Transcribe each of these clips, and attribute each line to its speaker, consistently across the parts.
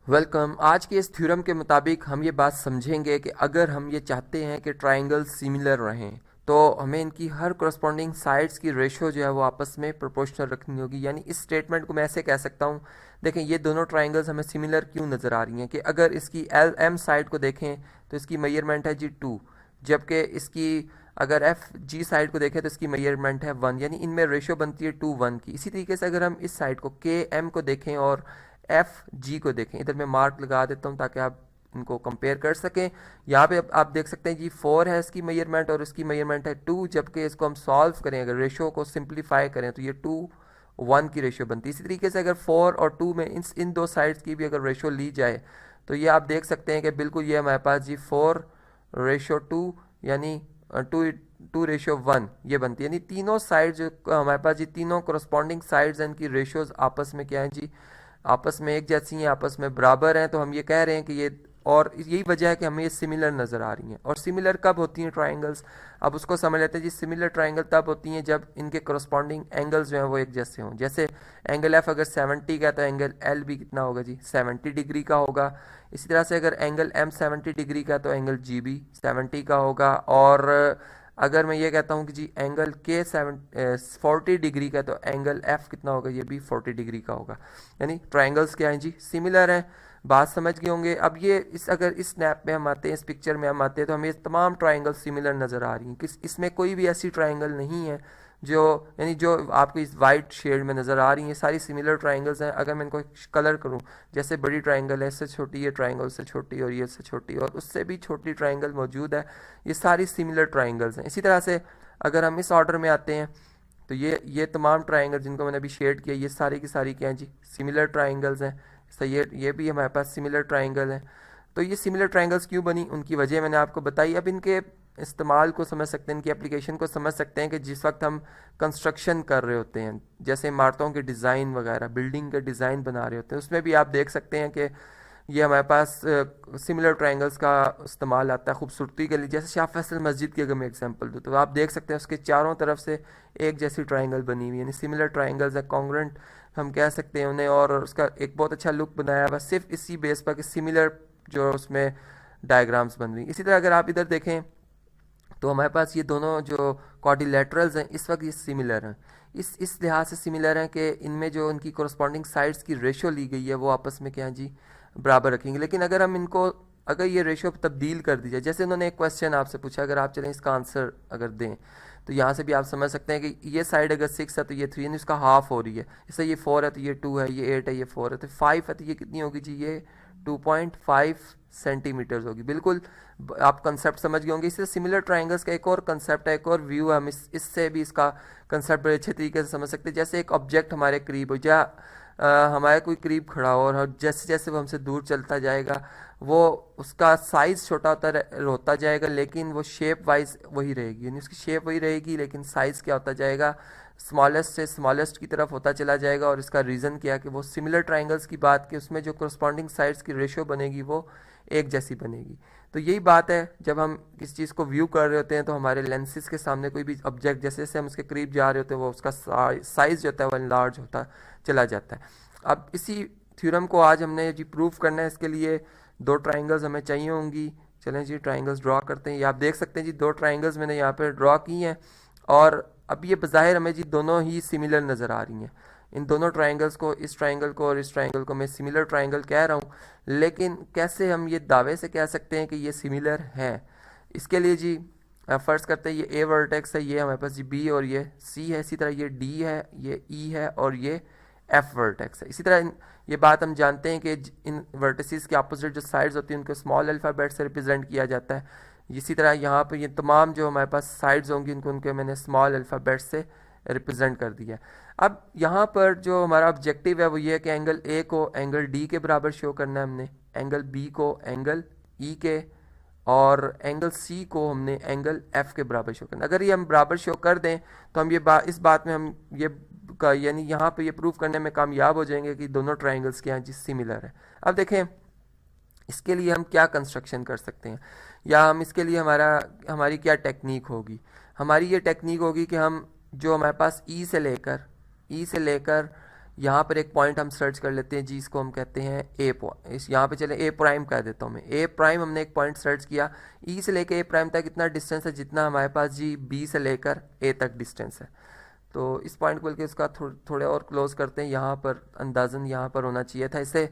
Speaker 1: Welcome. आज के इस थ्योरम के मुताबिक हम ये बात समझेंगे कि अगर हम ये चाहते हैं कि ट्रायंगल्स सिमिलर रहें तो हमें इनकी हर करस्पॉन्डिंग साइड्स की रेशो जो है वो आपस में प्रोपोर्शनल रखनी होगी। यानी इस स्टेटमेंट को मैं ऐसे कह सकता हूँ, देखें ये दोनों ट्रायंगल्स हमें सिमिलर क्यों नज़र आ रही हैं कि अगर इसकी एल एम साइड को देखें तो इसकी मेजरमेंट है जी 2, जबकि इसकी अगर एफ जी साइड को देखें तो इसकी मेजरमेंट है 1, यानी इनमें रेशो बनती है 2:1 की। इसी तरीके से अगर हम इस साइड को के एम को देखें और एफ जी को देखें, इधर मैं मार्क लगा देता हूं ताकि आप इनको कंपेयर कर सकें। यहाँ पे आप देख सकते हैं जी 4 है इसकी मेजरमेंट और इसकी मेजरमेंट है 2, जबकि इसको हम सॉल्व करें, अगर रेशो को सिंप्लीफाई करें तो ये 2:1 की रेशो बनती है। इसी तरीके से अगर 4 और 2 में इन दो साइड्स की भी अगर रेशो ली जाए तो ये आप देख सकते हैं कि बिल्कुल ये हमारे पास जी 4:2 यानी 2:1 ये बनती है। यानी तीनों साइड जो हमारे पास जी तीनों करस्पॉन्डिंग साइड्स हैं इनकी रेशोज आपस में क्या है जी, आपस में एक जैसी हैं, आपस में बराबर हैं। तो हम ये कह रहे हैं कि ये, और यही वजह है कि हमें ये सिमिलर नज़र आ रही हैं। और सिमिलर कब होती हैं ट्रायंगल्स, अब उसको समझ लेते हैं जी। सिमिलर ट्रायंगल तब होती हैं जब इनके करस्पॉन्डिंग एंगल्स जो हैं वो एक जैसे हों। जैसे एंगल एफ अगर 70 का है तो एंगल एल भी कितना होगा जी, 70 डिग्री का होगा। इसी तरह से अगर एंगल एम 70 डिग्री का तो एंगल जी भी 70 का होगा। और अगर मैं ये कहता हूँ कि जी एंगल के 40 डिग्री का तो एंगल एफ कितना होगा, ये भी 40 डिग्री का होगा। यानी ट्रायंगल्स क्या हैं जी, सिमिलर हैं। बात समझ गए होंगे। अब ये अगर इस स्नैप में हम आते हैं, इस पिक्चर में हम आते हैं तो हमें तमाम ट्रायंगल सिमिलर नज़र आ रही हैं। इसमें कोई भी ऐसी ट्रायंगल नहीं है जो, यानी जो आपको इस वाइट शेड में नज़र आ रही हैं सारी सिमिलर ट्रायंगल्स हैं। अगर मैं इनको कलर करूं, जैसे बड़ी ट्रायंगल है, इससे छोटी ये ट्रायंगल, उससे छोटी और ये इससे छोटी और उससे भी छोटी ट्रायंगल मौजूद है, ये सारी सिमिलर ट्रायंगल्स हैं। इसी तरह से अगर हम इस ऑर्डर में आते हैं तो ये तमाम ट्रायंगल जिनको मैंने अभी शेड किया, ये सारी की सारी क्या हैं जी, सिमिलर ट्रायंगल्स हैं। तो ये भी हमारे पास सिमिलर ट्रायंगल है। तो ये सिमिलर ट्रायंगल्स क्यों बनी, उनकी वजह मैंने आपको बताई। अब इनके इस्तेमाल को समझ सकते हैं, इनकी एप्लीकेशन को समझ सकते हैं कि जिस वक्त हम कंस्ट्रक्शन कर रहे होते हैं, जैसे इमारतों के डिज़ाइन वगैरह, बिल्डिंग के डिज़ाइन बना रहे होते हैं, उसमें भी आप देख सकते हैं कि ये हमारे पास सिमिलर ट्रायंगल्स का इस्तेमाल आता है खूबसूरती के लिए। जैसे शाह फैसल मस्जिद की अगर मैं एग्जांपल दूँ तो आप देख सकते हैं उसके चारों तरफ से एक जैसी ट्रायंगल बनी हुई है, यानी सिमिलर ट्रायंगल्स है, कॉन्ग्रुएंट हम कह सकते हैं उन्हें। और उसका एक बहुत अच्छा लुक बनाया हुआ सिर्फ इसी बेस पर कि सिमिलर जो उसमें डायग्राम्स बन रही। इसी तरह अगर आप इधर देखें तो हमारे पास ये दोनों जो क्वाड्रिलेटरल्स हैं इस वक्त ये सिमिलर हैं। इस लिहाज से सिमिलर हैं कि इनमें जो इनकी कोरस्पॉन्डिंग साइड्स की रेशो ली गई है वो आपस में क्या है जी, बराबर रखेंगे। लेकिन अगर हम इनको, अगर ये रेशो तब्दील कर दी जाए, जैसे उन्होंने एक क्वेश्चन आपसे पूछा, अगर आप चलें इसका आंसर अगर दें तो यहाँ से भी आप समझ सकते हैं कि ये साइड अगर 6 है तो ये 3, यानी इसका हाफ हो रही है। इससे ये 4 है तो ये 2 है, ये 8 है, ये 4 है, तो 5 है तो ये कितनी होगी जी, ये 2.5 सेंटीमीटर्स होगी। बिल्कुल आप कंसेप्ट समझ गए होंगे। इससे सिमिलर ट्रायंगल्स का एक और कंसेप्ट है, एक और व्यू है, हम इससे भी इसका कंसेप्ट बड़े अच्छे तरीके से समझ सकते हैं। जैसे एक ऑब्जेक्ट हमारे करीब हो, या हमारे कोई करीब खड़ा हो और जैसे जैसे वो हमसे दूर चलता जाएगा वो उसका साइज़ छोटा होता जाएगा, लेकिन वो शेप वाइज वही रहेगी, यानी उसकी शेप वही रहेगी लेकिन साइज़ क्या होता जाएगा, स्मॉलेस्ट से स्मॉलेस्ट की तरफ होता चला जाएगा। और इसका रीज़न क्या है कि वो सिमिलर ट्रायंगल्स की बात कि उसमें जो करस्पॉन्डिंग साइड्स की रेशो बनेगी वो एक जैसी बनेगी। तो यही बात है, जब हम किसी चीज़ को व्यू कर रहे होते हैं तो हमारे लेंसेज के सामने कोई भी ऑब्जेक्ट जैसे जैसे हम उसके करीब जा रहे होते हैं वो उसका साइज़ जो होता है वो इनलार्ज होता चला जाता है। अब इसी थ्योरम को आज हमने जी प्रूव करना है। इसके लिए 2 ट्रायंगल्स हमें चाहिए होंगी। चलें जी ट्रायंगल्स ड्रॉ करते हैं। ये आप देख सकते हैं जी 2 ट्रायंगल्स मैंने यहाँ पर ड्रॉ की हैं और अब ये बज़ाहिर हमें जी दोनों ही सिमिलर नज़र आ रही हैं। इन दोनों ट्रायंगल्स को, इस ट्रायंगल को और इस ट्रायंगल को मैं सिमिलर ट्रायंगल कह रहा हूँ, लेकिन कैसे हम ये दावे से कह सकते हैं कि ये सिमिलर हैं। इसके लिए जी फ़र्ज़ करते हैं ये ए वर्टेक्स है, ये हमारे पास जी बी और ये सी है। इसी तरह ये डी है, ये ई है और ये एफ वर्टेक्स है। इसी तरह ये बात हम जानते हैं कि इन वर्टिसेस के अपोजिट जो साइड्स होती हैं उनको स्मॉल अल्फ़ाबेट से रिप्रेजेंट किया जाता है। इसी तरह यहाँ पर ये तमाम जो हमारे पास साइड्स होंगी उनको मैंने स्मॉल अल्फ़ाबेट से रिप्रेजेंट कर दिया। अब यहाँ पर जो हमारा ऑब्जेक्टिव है वो ये है कि एंगल ए को एंगल डी के बराबर शो करना है हमने, एंगल बी को एंगल ई के, और एंगल सी को हमने एंगल एफ के बराबर शो करना। अगर ये हम बराबर शो कर दें तो हम इस बात में हम ये यानी यहाँ पे ये प्रूव करने में कामयाब हो जाएंगे कि दोनों ट्रायंगल्स के यहाँ जी सिमिलर है। अब देखें इसके लिए हम क्या कंस्ट्रक्शन कर सकते हैं, या हम इसके लिए हमारी क्या टेक्निक होगी। हमारी ये टेक्निक होगी कि हम जो हमारे पास ई से लेकर यहाँ पर एक पॉइंट हम सर्च कर लेते हैं जी, इसको हम कहते हैं ए पॉइंट। इस यहाँ पे चले ए प्राइम कह देता हूँ मैं। ए प्राइम हमने एक पॉइंट सर्च किया, ई से लेकर ए प्राइम तक इतना डिस्टेंस है जितना हमारे पास जी बी से लेकर ए तक डिस्टेंस है। तो इस पॉइंट को लेकर इसका थोड़े और क्लोज करते हैं, यहाँ पर अंदाजन यहाँ पर होना चाहिए था इसे।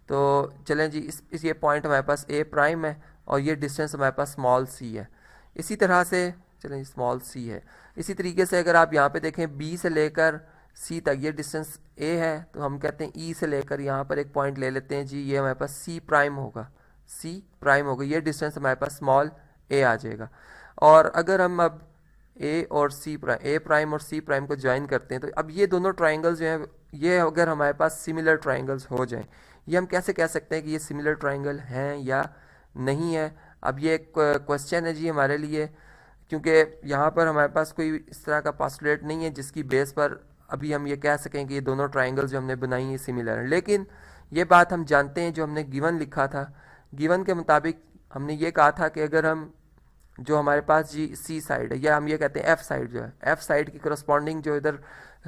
Speaker 1: तो चलें जी, इस ये पॉइंट हमारे पास ए प्राइम है और ये डिस्टेंस हमारे पास स्मॉल सी है। इसी तरह से चलें, स्मॉल सी है। इसी तरीके से अगर आप यहाँ पे देखें बी से लेकर सी तक ये डिस्टेंस ए है, तो हम कहते हैं ई से लेकर यहाँ पर एक पॉइंट ले लेते हैं जी, ये हमारे पास सी प्राइम होगा, सी प्राइम होगा। ये डिस्टेंस हमारे पास स्मॉल ए आ जाएगा। और अगर हम अब ए और सी प्राइम, ए प्राइम और सी प्राइम को ज्वाइन करते हैं, तो अब ये दोनों ट्राइंगल्स जो हैं, ये अगर हमारे पास सिमिलर ट्राइंगल्स हो जाएं, ये हम कैसे कह सकते हैं कि ये सिमिलर ट्राइंगल हैं या नहीं है। अब ये एक क्वेश्चन है जी हमारे लिए, क्योंकि यहाँ पर हमारे पास कोई इस तरह का पोस्टुलेट नहीं है जिसकी बेस पर अभी हम ये कह सकें कि ये दोनों ट्राइंगल्स जो हमने बनाई हैं सिमिलर हैं। लेकिन ये बात हम जानते हैं, जो हमने गिवन लिखा था, गिवन के मुताबिक हमने ये कहा था कि अगर हम जो हमारे पास जी सी साइड है, या हम ये कहते हैं एफ साइड जो है, एफ साइड की करस्पॉन्डिंग जो इधर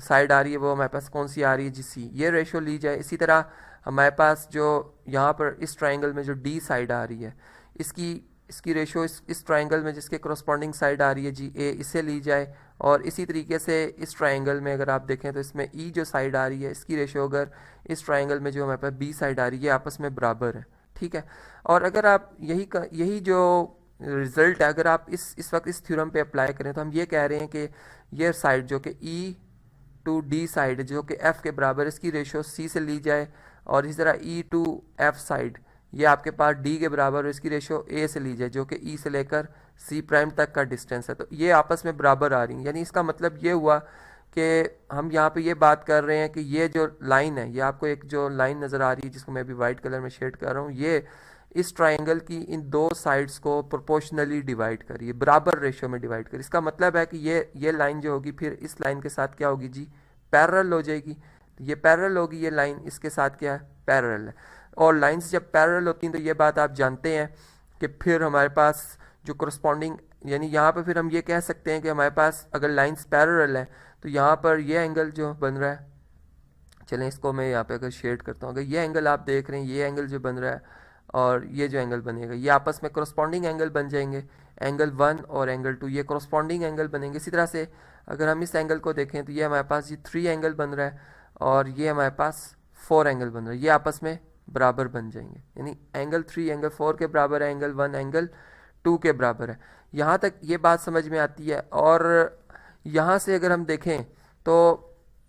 Speaker 1: साइड आ रही है वो हमारे पास कौन सी आ रही है जी, सी, ये रेशो ली जाए। इसी तरह हमारे पास जो यहाँ पर इस ट्राइंगल में जो डी साइड आ रही है, इसकी रेशो इस ट्राइंगल में जिसके करस्पॉन्डिंग साइड आ रही है जी ए, इसे ली जाए। और इसी तरीके से इस ट्राइंगल में अगर आप देखें तो इसमें ई जो साइड आ रही है, इसकी रेशो अगर इस ट्राइंगल में जो हमारे पास बी साइड आ रही है, ये आपस में बराबर है, ठीक है। और अगर आप यही जो रिजल्ट है, अगर आप इस वक्त इस थ्योरम पे अप्लाई करें, तो हम ये कह रहे हैं कि ये साइड जो कि ई टू डी साइड जो कि एफ के बराबर, इसकी रेशो सी से ली जाए। और इसी तरह ई टू एफ साइड ये आपके पास डी के बराबर, इसकी रेशो ए से ली जाए जो कि ई से लेकर सी प्राइम तक का डिस्टेंस है। तो ये आपस में बराबर आ रही हैं। यानी इसका मतलब ये हुआ कि हम यहाँ पे ये बात कर रहे हैं कि ये जो लाइन है, ये आपको एक जो लाइन नज़र आ रही है जिसको मैं अभी वाइट कलर में शेड कर रहा हूँ, ये इस ट्राइंगल की इन दो साइड्स को प्रोपोर्शनली डिवाइड करिए, बराबर रेशियो में डिवाइड करिए। इसका मतलब है कि ये लाइन जो होगी फिर इस लाइन के साथ क्या होगी जी, पैरेलल हो जाएगी। तो ये पैरेलल होगी, ये लाइन इसके साथ क्या है, पैरेलल है। और लाइंस जब पैरेलल होती हैं तो ये बात आप जानते हैं कि फिर हमारे पास जो करस्पॉन्डिंग, यानी यहाँ पे फिर हम ये कह सकते हैं कि हमारे पास अगर लाइंस पैरेलल है तो यहाँ पर ये एंगल जो बन रहा है, चलें इसको मैं यहाँ पे अगर शेड करता हूँ, अगर ये एंगल आप देख रहे हैं, ये एंगल जो बन रहा है और ये जो एंगल बनेगा, ये आपस में करस्पॉन्डिंग एंगल बन जाएंगे। एंगल 1 और एंगल 2 ये करस्पॉन्डिंग एंगल बनेंगे। इसी तरह से अगर हम इस एंगल को देखें तो ये हमारे पास ये 3 एंगल बन रहा है और ये हमारे पास 4 एंगल बन रहा है, ये आपस में बराबर बन जाएंगे। यानी एंगल 3 एंगल 4 के बराबर है, एंगल 1 एंगल 2 के बराबर है। यहाँ तक ये बात समझ में आती है। और यहाँ से अगर हम देखें तो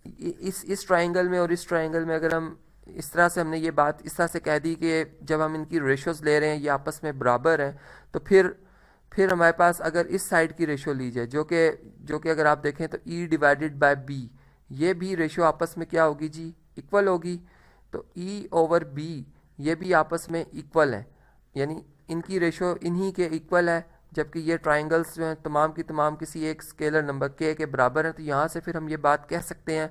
Speaker 1: इस ट्राइंगल में और इस ट्राइंगल में अगर हम इस तरह से हमने ये बात इस तरह से कह दी कि जब हम इनकी रेशोज़ ले रहे हैं ये आपस में बराबर हैं, तो फिर हमारे पास अगर इस साइड की रेशो ली जाए जो कि अगर आप देखें तो E डिवाइडेड बाय B, ये भी रेशो आपस में क्या होगी जी, इक्वल होगी। तो E ओवर B ये भी आपस में इक्वल है, यानी इनकी रेशो इन्हीं के इक्वल है। जबकि ये ट्राइंगल्स जो हैं तमाम की तमाम किसी एक स्केलर नंबर k के बराबर हैं। तो यहाँ से फिर हम ये बात कह सकते हैं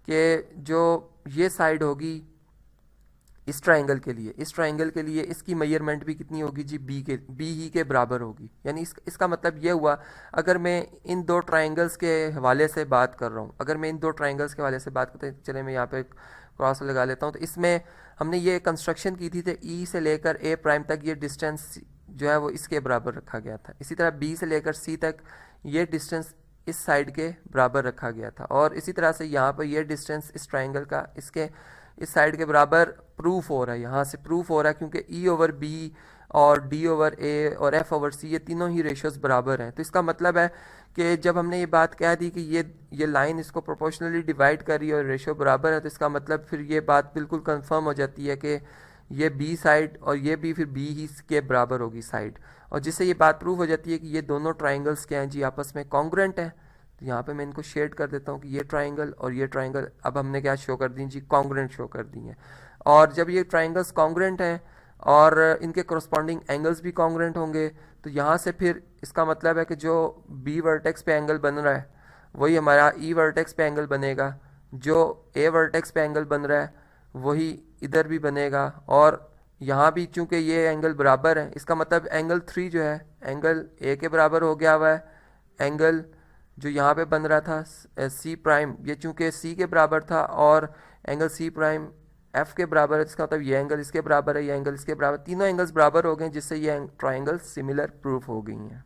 Speaker 1: कि जो ये साइड होगी इस ट्राइंगल के लिए इसकी मेजरमेंट भी कितनी होगी जी, बी ही के बराबर होगी। यानी इसका मतलब ये हुआ, अगर मैं इन दो ट्राइंगल्स के हवाले से बात कर रहा हूँ, चले मैं यहाँ पे क्रॉस लगा लेता हूँ। तो इसमें हमने ये कंस्ट्रक्शन की थी, तो ई से लेकर ए प्राइम तक ये डिस्टेंस जो है वो इसके बराबर रखा गया था। इसी तरह बी से लेकर सी तक ये डिस्टेंस इस साइड के बराबर रखा गया था। और इसी तरह से यहाँ पर ये डिस्टेंस इस ट्राइंगल का इसके इस साइड के बराबर प्रूफ हो रहा है, यहाँ से प्रूफ हो रहा है, क्योंकि ई ओवर बी और डी ओवर ए और एफ ओवर सी ये तीनों ही रेशोज़ बराबर हैं। तो इसका मतलब है कि जब हमने ये बात कह दी कि ये लाइन इसको प्रोपोर्शनली डिवाइड कर रही है और रेशो बराबर है, तो इसका मतलब फिर ये बात बिल्कुल कंफर्म हो जाती है कि ये बी साइड और ये भी फिर बी ही के बराबर होगी साइड। और जिससे ये बात प्रूव हो जाती है कि ये दोनों ट्राइंगल्स क्या हैं जी, आपस में कॉन्ग्रुएंट हैं। तो यहाँ पे मैं इनको शेड कर देता हूँ कि ये ट्राइंगल और ये ट्राइंगल अब हमने क्या शो कर दी जी, कॉन्ग्रुएंट शो कर दी हैं। और जब ये ट्राइंगल्स कॉन्ग्रुएंट हैं और इनके करस्पॉन्डिंग एंगल्स भी कॉन्ग्रुएंट होंगे, तो यहाँ से फिर इसका मतलब है कि जो बी वर्टेक्स पे एंगल बन रहा है वही हमारा ई वर्टेक्स पे एंगल बनेगा, जो ए वर्टेक्स पे एंगल बन रहा है वही इधर भी बनेगा। और यहाँ भी चूँकि ये एंगल बराबर है, इसका मतलब एंगल 3 जो है एंगल ए के बराबर हो गया हुआ है। एंगल जो यहाँ पे बन रहा था सी प्राइम, ये चूँकि सी के बराबर था और एंगल सी प्राइम एफ के बराबर है, इसका मतलब ये एंगल इसके बराबर है, ये एंगल इसके बराबर, तीनों एंगल्स बराबर हो गए जिससे ये ट्राइंगल सिमिलर प्रूफ हो गई हैं।